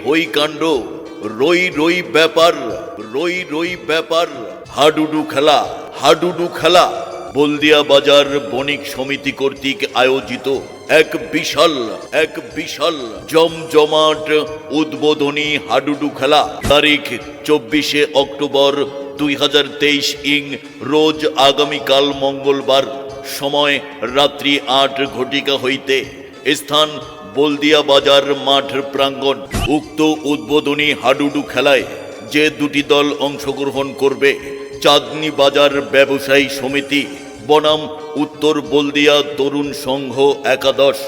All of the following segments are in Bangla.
হই কাণ্ড, রই রই ব্যাপার, রই রই ব্যাপার, হাডুডু খেলা, হাডুডু খেলা। বলদিয়া বাজার বণিক সমিতি কর্তৃক আয়োজিত এক বিশাল জমজমাট উদ্বোধনী হাডুডু খেলা। তারিখ 24শে অক্টোবর 2023 ইং রোজ আগামীকাল মঙ্গলবার। সময় রাত্রি 8 ঘটিকা হইতে। স্থান বলদিয়া বাজার মাঠ প্রাঙ্গণ। উক্ত উদ্বোধনী হাডুডু খেলায় যে দুটি দল অংশগ্রহণ করবে, চাঁদনী বাজার ব্যবসায়ী সমিতি বনাম উত্তর বলদিয়া তরুণ সংঘ একাদশ।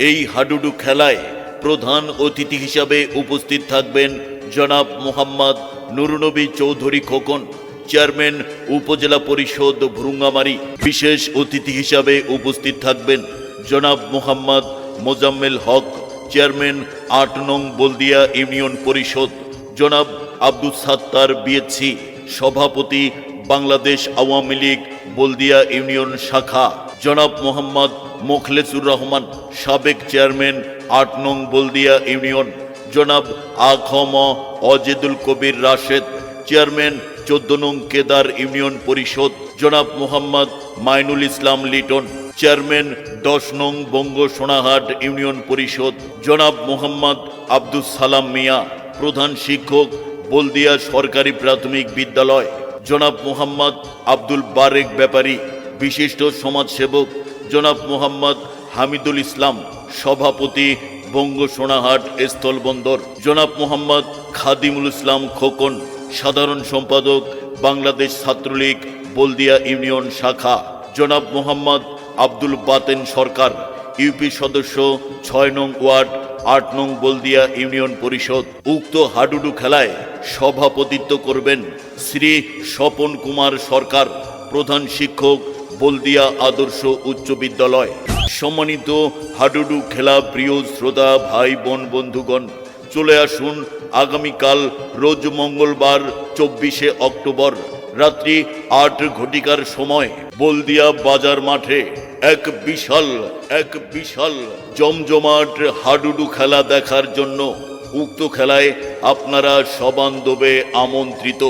এই হাডুডু খেলায় প্রধান অতিথি হিসাবে উপস্থিত থাকবেন জনাব মোহাম্মদ নুরনবী চৌধুরী খোকন, চেয়ারম্যান উপজেলা পরিষদ ভ্রুঙ্গামারী। বিশেষ অতিথি হিসাবে উপস্থিত থাকবেন জনাব মোহাম্মদ মোজাম্মেল হক, চেয়ারম্যান 8 নং বলদিয়া ইউনিয়ন পরিষদ। জনাব আব্দুল সাত্তার বিএসসি, সভাপতি বাংলাদেশ আওয়ামী লীগ বলদিয়া ইউনিয়ন শাখা। জনাব মোহাম্মদ মোখলেসুর রহমান, সাবেক চেয়ারম্যান 8 নং বলদিয়া ইউনিয়ন। জনাব আখম অজেদুল কবির রাশেদ, চেয়ারম্যান 14 নং কেদার ইউনিয়ন পরিষদ। জনাব মোহাম্মদ মাইনুল ইসলাম লিটন, চেয়ারম্যান 10 নং বঙ্গ সোনাহাট ইউনিয়ন পরিষদ। জনাব মোহাম্মদ আব্দুল সালাম মিয়া, প্রধান শিক্ষক বলদিয়া সরকারি প্রাথমিক বিদ্যালয়। জনাব মোহাম্মদ আব্দুল বারেক ব্যাপারী, বিশিষ্ট সমাজসেবক। জনাব মোহাম্মদ হামিদুল ইসলাম, সভাপতি বঙ্গ সোনাহাট স্থলবন্দর। জনাব মোহাম্মদ খাদিমুল ইসলাম খোকন, সাধারণ সম্পাদক বাংলাদেশ ছাত্রলীগ বলদিয়া ইউনিয়ন শাখা। জনাব মোহাম্মদ আব্দুল বাতেন সরকার, ইউপি সদস্য 6 নং ওয়ার্ড 8 নং বলদিয়া ইউনিয়ন পরিষদ। উক্ত হাডুডু খেলায় সভাপতিত্ব করবেন শ্রী স্বপন কুমার সরকার, প্রধান শিক্ষক বলদিয়া আদর্শ উচ্চ বিদ্যালয়। সম্মানিত হাডুডু খেলা প্রিয় শ্রোতা ভাই বোন বন্ধুগণ, চলে আসুন আগামীকাল রোজ মঙ্গলবার 24শে অক্টোবর রাত্রি 8 ঘটিকার সময় বলদিয়া বাজার মাঠে এক বিশাল জমজমাট হাডুডু খেলা দেখার জন্য। উক্ত খেলায় আপনারা সবান্ধবে আমন্ত্রিত।